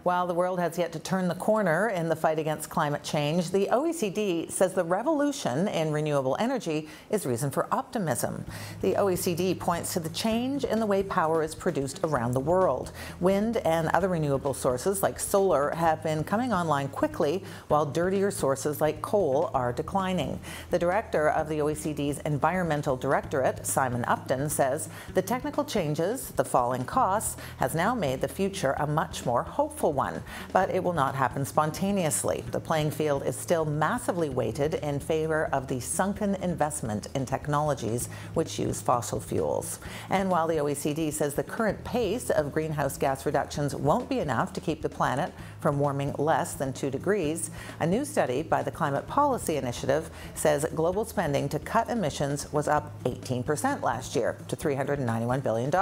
While the world has yet to turn the corner in the fight against climate change, the OECD says the revolution in renewable energy is reason for optimism. The OECD points to the change in the way power is produced around the world. Wind and other renewable sources like solar have been coming online quickly, while dirtier sources like coal are declining. The director of the OECD's Environmental Directorate, Simon Upton, says the technical changes, the falling costs, has now made the future a much more hopeful one, but it will not happen spontaneously. The playing field is still massively weighted in favor of the sunken investment in technologies which use fossil fuels. And while the OECD says the current pace of greenhouse gas reductions won't be enough to keep the planet from warming less than 2 degrees, a new study by the Climate Policy Initiative says global spending to cut emissions was up 18% last year to $391 billion.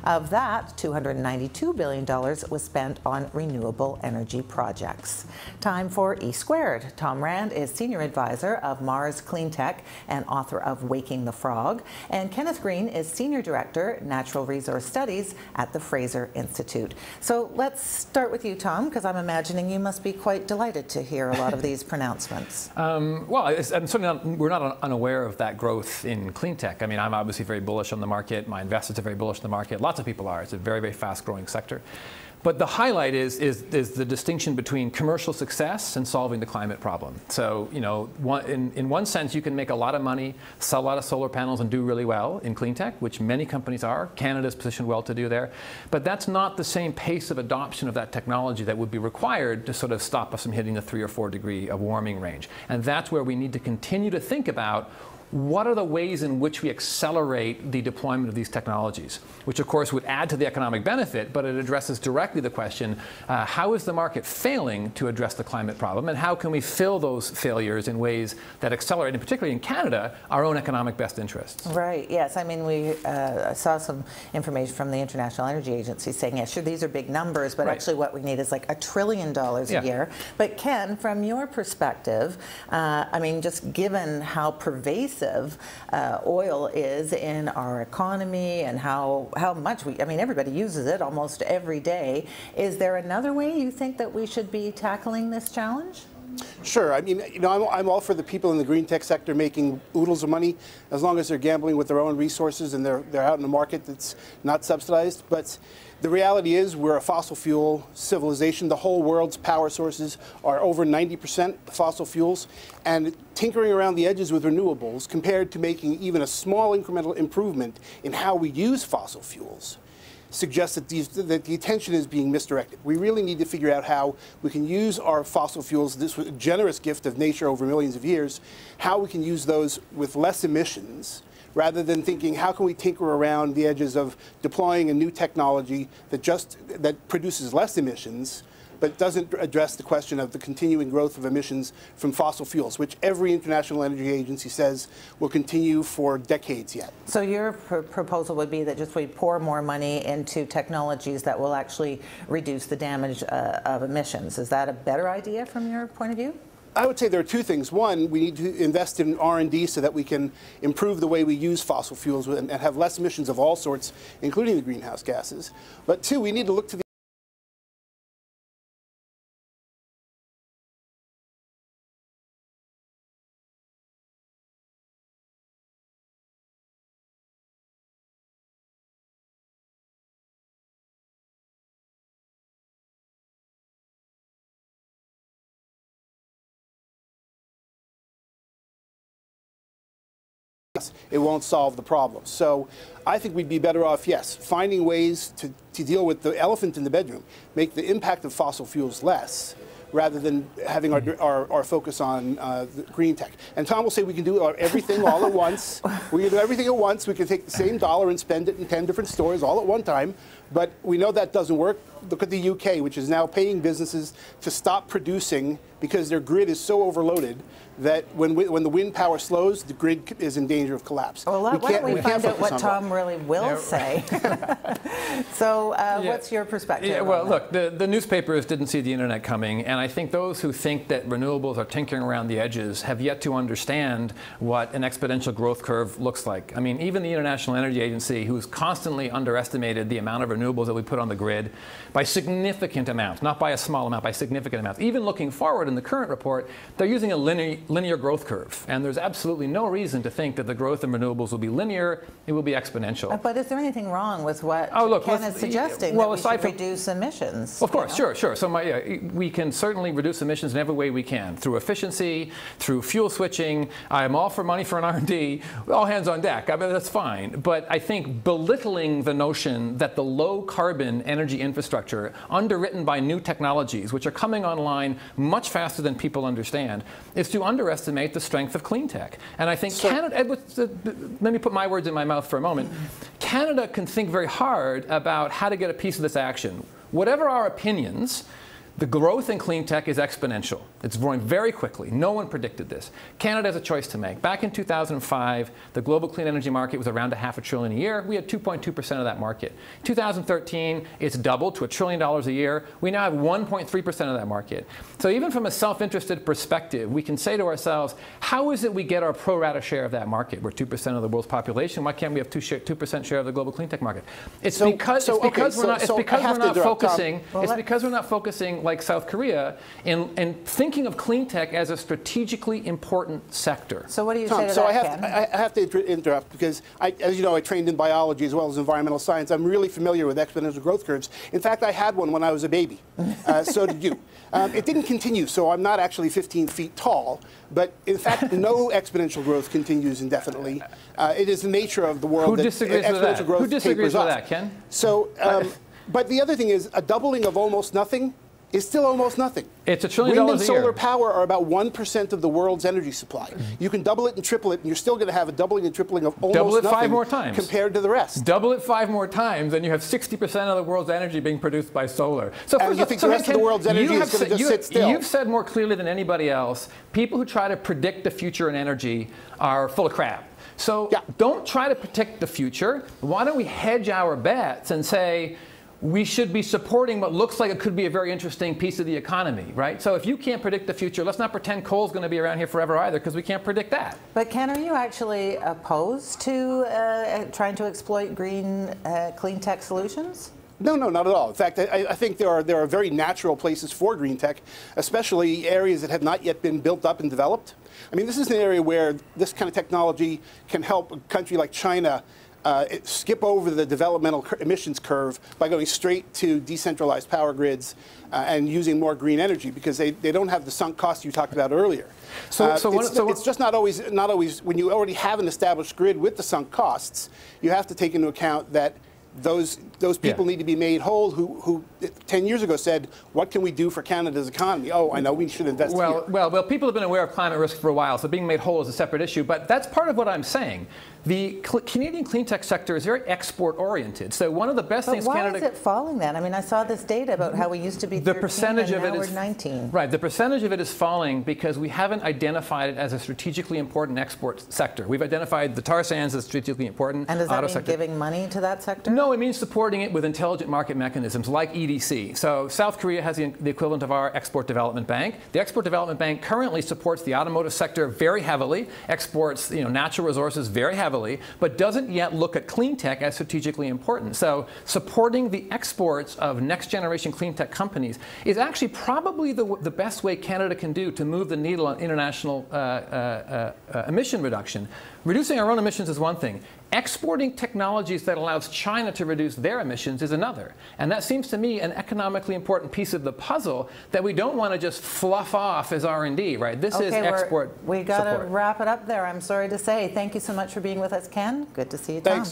Of that, $292 billion was spent on renewable energy projects. Time for E Squared. Tom Rand is Senior Advisor of Mars Clean Tech and author of Waking the Frog. And Kenneth Green is Senior Director, Natural Resource Studies at the Fraser Institute. So let's start with you, Tom, because I'm imagining you must be quite delighted to hear a lot of these pronouncements. Well, I'm certainly not, we're not unaware of that growth in clean tech. I mean, I'm obviously very bullish on the market. My investors are very bullish on the market. Lots of people are. It's a very, very fast-growing sector. But the highlight is the distinction between commercial success and solving the climate problem. So, you know, in one sense, you can make a lot of money, sell a lot of solar panels, and do really well in clean tech, which many companies are. Canada's positioned well to do there. But that's not the same pace of adoption of that technology that would be required to sort of stop us from hitting the 3 or 4 degree of warming range. And that's where we need to continue to think about what are the ways in which we accelerate the deployment of these technologies, which of course would add to the economic benefit, but it addresses directly the question, how is the market failing to address the climate problem, and how can we fill those failures in ways that accelerate, and particularly in Canada, our own economic best interests? Right, yes. I mean, we saw some information from the International Energy Agency saying, yeah, sure, these are big numbers, but actually what we need is like $1 trillion a year. But Ken, from your perspective, I mean, just given how pervasive oil is in our economy and how much I mean, everybody uses it almost every day. Is there another way you think that we should be tackling this challenge? Sure. I mean, you know, I'm all for the people in the green tech sector making oodles of money as long as they're gambling with their own resources and they're out in a market that's not subsidized. But the reality is we're a fossil fuel civilization. The whole world's power sources are over 90% fossil fuels. And tinkering around the edges with renewables compared to making even a small incremental improvement in how we use fossil fuels suggests that the attention is being misdirected. We really need to figure out how we can use our fossil fuels, this generous gift of nature over millions of years, how we can use those with less emissions, rather than thinking how can we tinker around the edges of deploying a new technology that produces less emissions, but doesn't address the question of the continuing growth of emissions from fossil fuels, which every international energy agency says will continue for decades yet. So your proposal would be that just we pour more money into technologies that will actually reduce the damage of emissions. Is that a better idea from your point of view? I would say there are two things. One, we need to invest in R&D so that we can improve the way we use fossil fuels and have less emissions of all sorts, including the greenhouse gases. But two, we need to look to the it won't solve the problem. So I think we'd be better off, yes, finding ways to deal with the elephant in the bedroom, make the impact of fossil fuels less, rather than having our focus on the green tech. And Tom will say we can do everything all at once. We can do everything at once. We can take the same dollar and spend it in 10 different stores all at one time. But we know that doesn't work. Look at the UK, which is now paying businesses to stop producing because their grid is so overloaded that when the wind power slows, the grid is in danger of collapse. Well, why don't we find out what Tom really will say? So what's your perspective? Yeah, well, look, the newspapers didn't see the internet coming, and I think those who think that renewables are tinkering around the edges have yet to understand what an exponential growth curve looks like. I mean, even the International Energy Agency, who's constantly underestimated the amount of renewables that we put on the grid by significant amounts, not by a small amount, by significant amounts. Even looking forward in the current report, they're using a linear growth curve, and there's absolutely no reason to think that the growth in renewables will be linear. It will be exponential. But is there anything wrong with what Ken is suggesting, well, that we should reduce emissions? Of course, sure. So we can certainly reduce emissions in every way we can, through efficiency, through fuel switching. I'm all for money for an R&D, all hands on deck. I mean, that's fine. But I think belittling the notion that the low-carbon energy infrastructure, underwritten by new technologies, which are coming online much faster than people understand, is to underestimate the strength of clean tech. And I think Canada, let me put my words in my mouth for a moment, Canada can think very hard about how to get a piece of this action. Whatever our opinions, the growth in clean tech is exponential. It's growing very quickly. No one predicted this. Canada has a choice to make. Back in 2005, the global clean energy market was around $500 billion a year. We had 2.2% of that market. 2013, it's doubled to $1 trillion a year. We now have 1.3% of that market. So even from a self-interested perspective, we can say to ourselves, how is it we get our pro rata share of that market? We're 2% of the world's population. Why can't we have 2% share of the global clean tech market? It's because we're not focusing like South Korea in thinking of clean tech as a strategically important sector. So what do you say to that, Ken? I have to interrupt because, as you know, I trained in biology as well as environmental science. I'm really familiar with exponential growth curves. In fact, I had one when I was a baby. So did you. It didn't continue, so I'm not actually 15 feet tall. But in fact, no exponential growth continues indefinitely. It is the nature of the world that exponential growth tapers off. That, Ken? So, but the other thing is, a doubling of almost nothing is still almost nothing. It's $1 trillion a year. Wind and solar year. power are about 1% of the world's energy supply. You can double it and triple it, and you're still going to have a doubling and tripling of almost double it nothing 5 more times compared to the rest. Double it 5 more times, and you have 60% of the world's energy being produced by solar. So and you think the rest of the world's energy is going to just sit still? You've said more clearly than anybody else, people who try to predict the future in energy are full of crap. So don't try to predict the future. Why don't we hedge our bets and say, we should be supporting what looks like it could be a very interesting piece of the economy, right? So if you can't predict the future, let's not pretend coal's going to be around here forever either, because we can't predict that. But Ken, are you actually opposed to trying to exploit green, clean tech solutions? No, not at all. In fact, I think there are very natural places for green tech, especially areas that have not yet been built up and developed. I mean, this is an area where this kind of technology can help a country like China skip over the developmental emissions curve by going straight to decentralized power grids and using more green energy, because they don't have the sunk costs you talked about earlier. It's just not always when you already have an established grid with the sunk costs, you have to take into account that those people need to be made whole who 10 years ago said, what can we do for Canada's economy? Oh, I know, we should invest here. Well, people have been aware of climate risk for a while, so being made whole is a separate issue. But that's part of what I'm saying. The Canadian clean tech sector is very export-oriented. So one of the best things Canada... Why is it falling then? I mean, I saw this data about how we used to be 13 and now we're 19. Right. The percentage of it is falling because we haven't identified it as a strategically important export sector. We've identified the tar sands as strategically important. And does that mean giving money to that sector? No, it means supporting it with intelligent market mechanisms like EDC. So South Korea has the equivalent of our Export Development Bank. The Export Development Bank currently supports the automotive sector very heavily, exports natural resources very heavily, but doesn't yet look at clean tech as strategically important. So supporting the exports of next generation clean tech companies is actually probably the best way Canada can do to move the needle on international emission reduction. Reducing our own emissions is one thing. Exporting technologies that allows China to reduce their emissions is another. And that seems to me an economically important piece of the puzzle that we don't want to just fluff off as R&D, right? This is export We got to wrap it up there, I'm sorry to say. Thank you so much for being with us, Ken. Good to see you, Tom. Thanks.